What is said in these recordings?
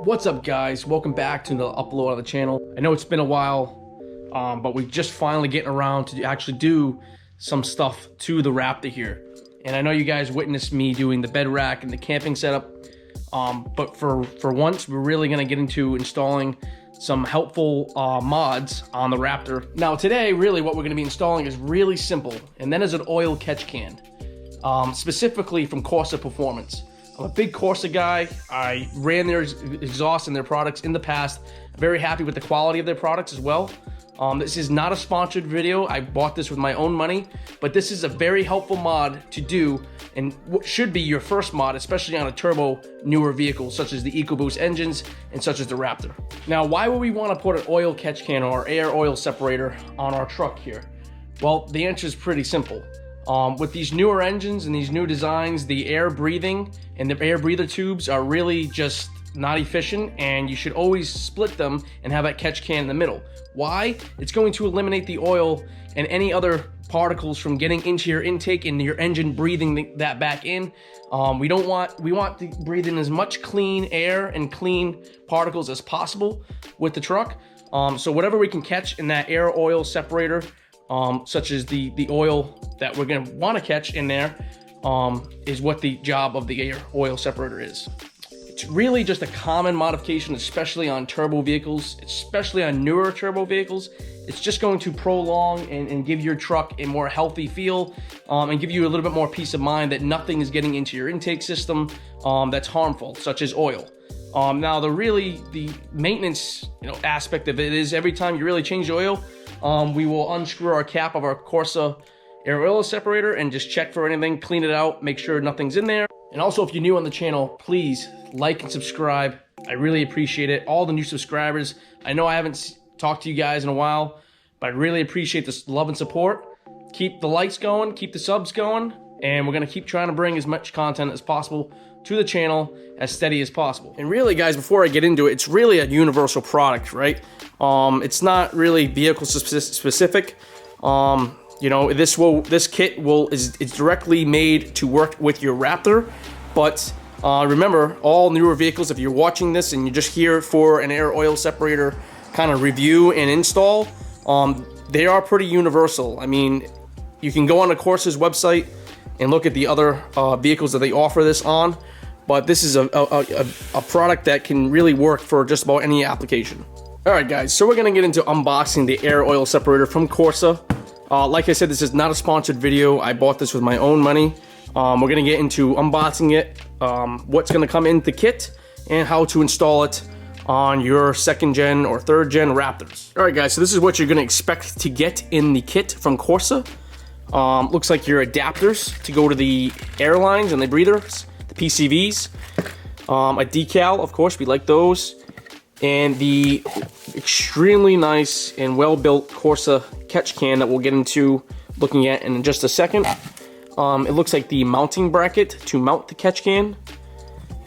What's up, guys? Welcome back to the upload on the channel. I know it's been a while, but we're just finally getting around to actually do some stuff to the Raptor here. And I know you guys witnessed me doing the bed rack and the camping setup, but for once, we're really gonna get into installing some helpful mods on the Raptor. Now today, really what we're gonna be installing is really simple, and that is an oil catch can, specifically from Corsa Performance. I'm a big Corsa guy. I ran their exhaust and their products in the past. Very happy with the quality of their products as well. This is not a sponsored video. I bought this with my own money, but this is a very helpful mod to do and what should be your first mod, especially on a turbo newer vehicle such as the EcoBoost engines and such as the Raptor. Now, why would we want to put an oil catch can or air oil separator on our truck here? Well, the answer is pretty simple. With these newer engines and these new designs, the air breathing and the air breather tubes are really just not efficient, and you should always split them and have that catch can in the middle. Why? It's going to eliminate the oil and any other particles from getting into your intake and your engine breathing that back in. We want to breathe in as much clean air and clean particles as possible with the truck. So whatever we can catch in that air oil separator, such as the oil that we're going to want to catch in there, is what the job of the air oil separator is. It's really just a common modification, especially on turbo vehicles, especially on newer turbo vehicles. It's just going to prolong and give your truck a more healthy feel, and give you a little bit more peace of mind that nothing is getting into your intake system that's harmful, such as oil. Now, the maintenance aspect of it is every time you really change the oil, we will unscrew our cap of our Corsa air oil separator and just check for anything, clean it out, make sure nothing's in there. And also, if you're new on the channel, please like and subscribe. I really appreciate it. All the new subscribers. I know I haven't talked to you guys in a while, but I really appreciate this love and support. Keep the likes going, keep the subs going, and we're gonna keep trying to bring as much content as possible to the channel as steady as possible. And really, guys, before I get into it, it's really a universal product, right? It's not really vehicle specific. This kit is directly made to work with your Raptor, but remember, all newer vehicles, if you're watching this and you're just here for an air oil separator kind of review and install, they are pretty universal. I mean, you can go on the Corsa's website and look at the other vehicles that they offer this on, but this is a product that can really work for just about any application. All right, guys, so we're gonna get into unboxing the air oil separator from Corsa. Like I said, this is not a sponsored video. I bought this with my own money. We're gonna get into unboxing it, what's gonna come in the kit, and how to install it on your second gen or third gen Raptors. All right, guys, so this is what you're gonna expect to get in the kit from Corsa. Looks like your adapters to go to the airlines and the breathers, the PCVs, a decal, of course, we like those, and the extremely nice and well-built Corsa catch can that we'll get into looking at in just a second. It looks like the mounting bracket to mount the catch can,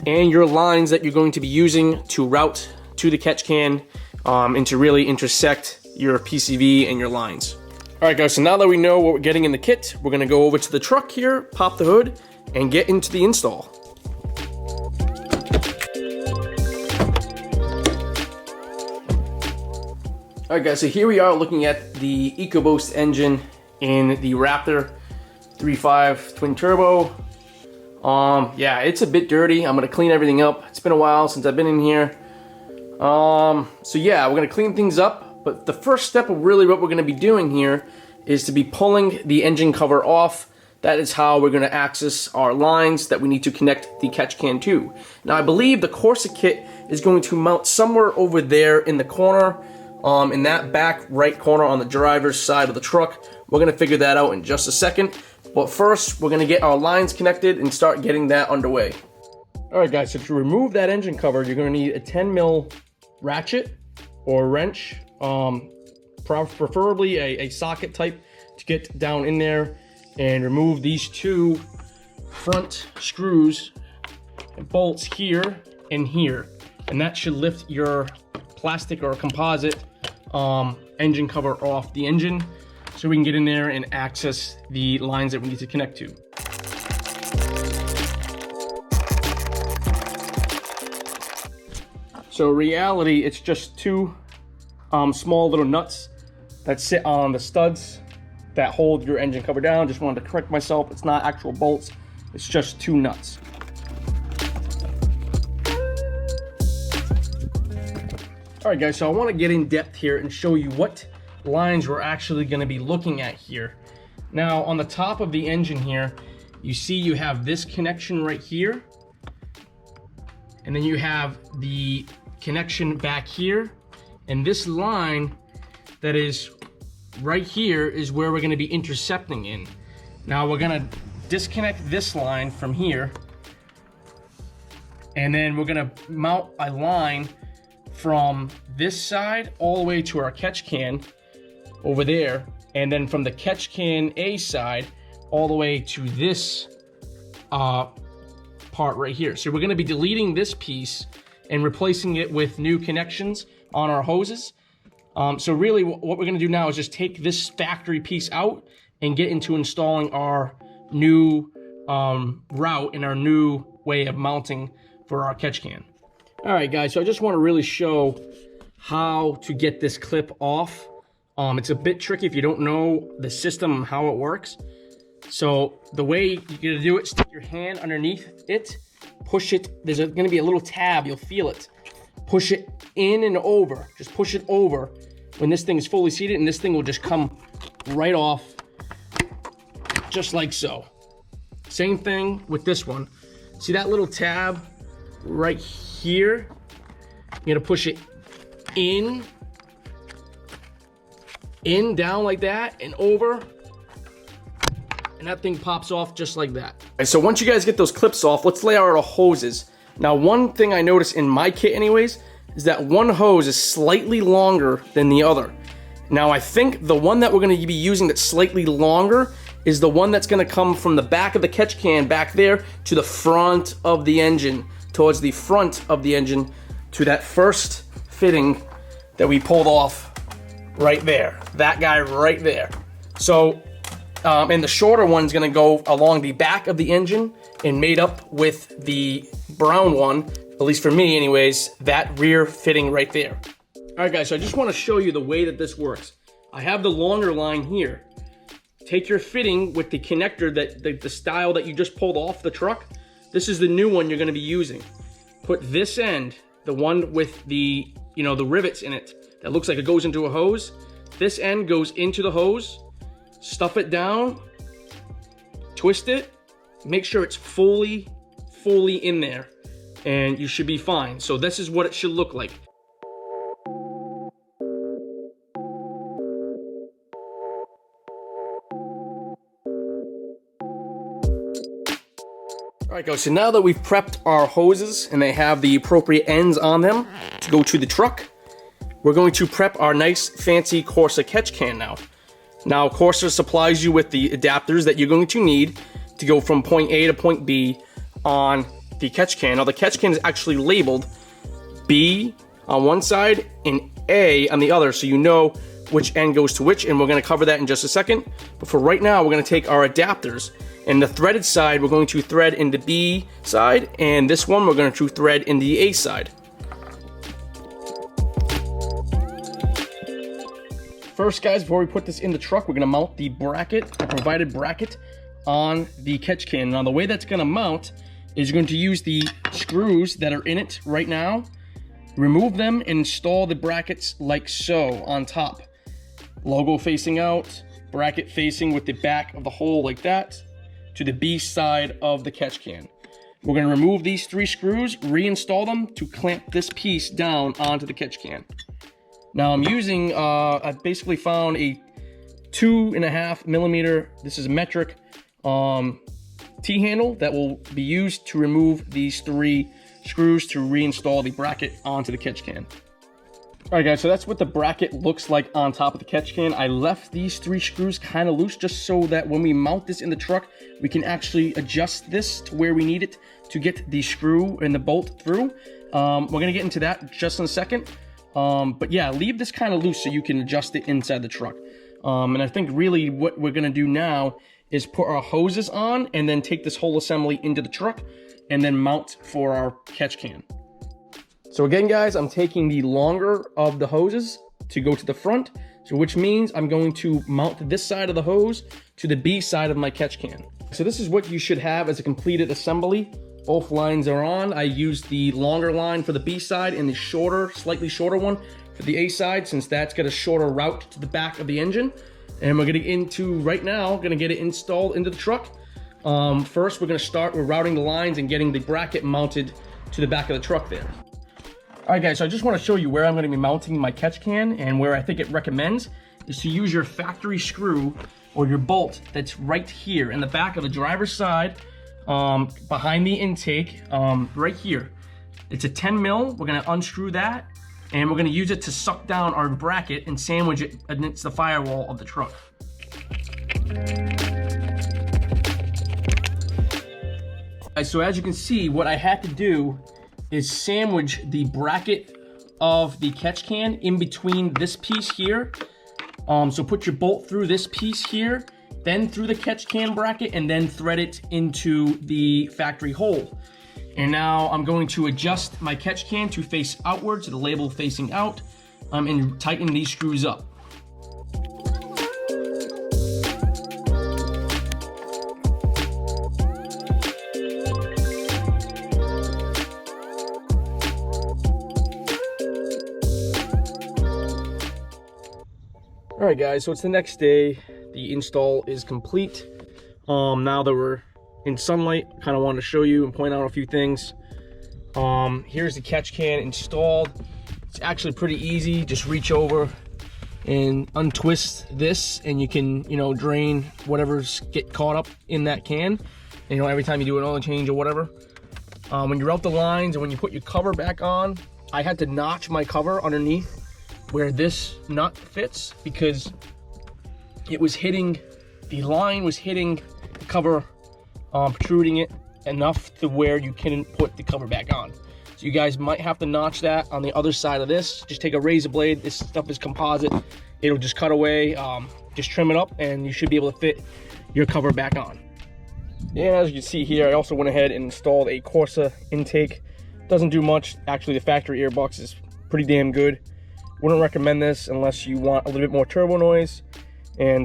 and your lines that you're going to be using to route to the catch can, and to really intersect your PCV and your lines. All right, guys, so now that we know what we're getting in the kit, we're gonna go over to the truck here, pop the hood, and get into the install. All right, guys, so here we are looking at the EcoBoost engine in the Raptor 3.5 twin turbo. Yeah, it's a bit dirty. I'm gonna clean everything up. It's been a while since I've been in here. So yeah, we're gonna clean things up, but the first step of really what we're gonna be doing here is to be pulling the engine cover off. That is how we're gonna access our lines that we need to connect the catch can to. Now, I believe the Corsa kit is going to mount somewhere over there in the corner, in that back right corner on the driver's side of the truck. We're gonna figure that out in just a second. But first, we're gonna get our lines connected and start getting that underway. All right, guys, so to remove that engine cover, you're gonna need a 10 mil ratchet or wrench, preferably a socket type to get down in there and remove these two front screws and bolts here and here. And that should lift your plastic or composite engine cover off the engine, so we can get in there and access the lines that we need to connect to. So reality, it's just two small little nuts that sit on the studs that hold your engine cover down. Just wanted to correct myself. It's not actual bolts. It's just two nuts. All right, guys, so I want to get in depth here and show you what lines we're actually going to be looking at here. Now, on the top of the engine here, you see you have this connection right here. And then you have the connection back here. And this line that is right here is where we're going to be intercepting in. Now we're going to disconnect this line from here. And then we're going to mount a line from this side all the way to our catch can over there. And then from the catch can A side all the way to this part right here. So we're going to be deleting this piece and replacing it with new connections on our hoses. So really what we're going to do now is just take this factory piece out and get into installing our new route and our new way of mounting for our catch can. All right, guys, so I just want to really show how to get this clip off. It's a bit tricky if you don't know the system and how it works. So the way you're gonna do it, stick your hand underneath it, push it. There's gonna be a little tab, you'll feel it. Push it in and over, just push it over when this thing is fully seated, and this thing will just come right off, just like so. Same thing with this one. See that little tab right here? You're gonna push it in, down like that, and over. And that thing pops off just like that. Okay, so once you guys get those clips off, let's lay out our hoses. Now, one thing I noticed in my kit anyways, is that one hose is slightly longer than the other. Now, I think the one that we're gonna be using that's slightly longer is the one that's gonna come from the back of the catch can back there to the front of the engine, towards the front of the engine to that first fitting that we pulled off right there. That guy right there. So, and the shorter one's gonna go along the back of the engine and made up with the brown one, at least for me anyways, that rear fitting right there. All right, guys, so I just wanna show you the way that this works. I have the longer line here. Take your fitting with the connector, that the style that you just pulled off the truck. This is the new one you're gonna be using. Put this end, the one with the, the rivets in it, that looks like it goes into a hose. This end goes into the hose. Stuff it down, twist it, make sure it's fully in there, and you should be fine. So this is what it should look like. All right, guys, so now that we've prepped our hoses and they have the appropriate ends on them to go to the truck, we're going to prep our nice fancy Corsa catch can now. Now, Corsa supplies you with the adapters that you're going to need to go from point A to point B on the catch can. Now, the catch can is actually labeled B on one side and A on the other, so you know which end goes to which, and we're going to cover that in just a second. But for right now, we're going to take our adapters, and the threaded side, we're going to thread in the B side, and this one, we're going to thread in the A side. First, guys, before we put this in the truck, we're gonna mount the bracket, the provided bracket, on the catch can. Now, the way that's gonna mount is you're going to use the screws that are in it right now, remove them, and install the brackets like so on top. Logo facing out, bracket facing with the back of the hole like that, to the B side of the catch can. We're gonna remove these 3 screws, reinstall them to clamp this piece down onto the catch can. Now I'm using, I basically found a 2.5 millimeter, this is metric, T-handle that will be used to remove these 3 screws to reinstall the bracket onto the catch can. All right, guys, so that's what the bracket looks like on top of the catch can. I left these 3 screws kind of loose just so that when we mount this in the truck, we can actually adjust this to where we need it to get the screw and the bolt through. We're gonna get into that just in a second. But yeah, leave this kind of loose so you can adjust it inside the truck. And I think really what we're gonna do now is put our hoses on and then take this whole assembly into the truck and then mount for our catch can. So again, guys, I'm taking the longer of the hoses to go to the front, so which means I'm going to mount this side of the hose to the B side of my catch can. So this is what you should have as a completed assembly. Both lines are on. I used the longer line for the B side and the shorter, slightly shorter one for the A side, since that's got a shorter route to the back of the engine. And we're gonna get into, right now, gonna get it installed into the truck. First, we're gonna start with routing the lines and getting the bracket mounted to the back of the truck there. All right, guys, so I just wanna show you where I'm gonna be mounting my catch can, and where I think it recommends is to use your factory screw or your bolt that's right here in the back of the driver's side, behind the intake, right here. It's a 10 mil, we're gonna unscrew that, and we're gonna use it to suck down our bracket and sandwich it against the firewall of the truck. So as you can see, what I had to do is sandwich the bracket of the catch can in between this piece here. So put your bolt through this piece here, then through the catch can bracket, and then thread it into the factory hole. And now I'm going to adjust my catch can to face outward, so the label facing out, and tighten these screws up. All right, guys, so it's the next day. The install is complete. Now that we're in sunlight, kind of wanted to show you and point out a few things. Here's the catch can installed. It's actually pretty easy. Just reach over and untwist this, and you can, drain whatever's get caught up in that can. And, every time you do an oil change or whatever. When you route the lines and when you put your cover back on, I had to notch my cover underneath where this nut fits, because it was hitting, the line was hitting the cover, protruding it enough to where you couldn't put the cover back on. So you guys might have to notch that on the other side of this. Just take a razor blade, this stuff is composite, it'll just cut away, just trim it up, and you should be able to fit your cover back on. And as you can see here, I also went ahead and installed a Corsa intake. Doesn't do much. Actually, the factory airbox is pretty damn good. Wouldn't recommend this unless you want a little bit more turbo noise and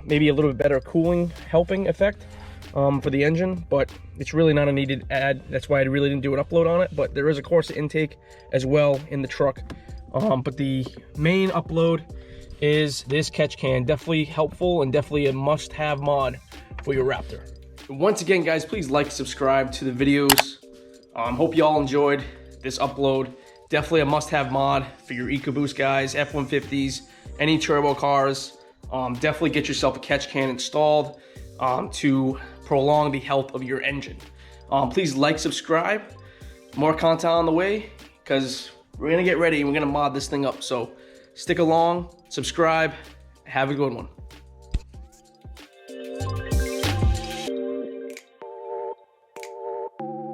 maybe a little bit better cooling helping effect for the engine, but it's really not a needed add. That's why I really didn't do an upload on it, but there is a Corsa intake as well in the truck. But the main upload is this catch can. Definitely helpful and definitely a must-have mod for your Raptor. Once again, guys, please like, subscribe to the videos. Hope you all enjoyed this upload. Definitely a must-have mod for your EcoBoost guys, F150s, any turbo cars. Definitely get yourself a catch can installed to prolong the health of your engine. Please like, subscribe. More content on the way, because we're gonna get ready and we're gonna mod this thing up. So stick along, subscribe, have a good one.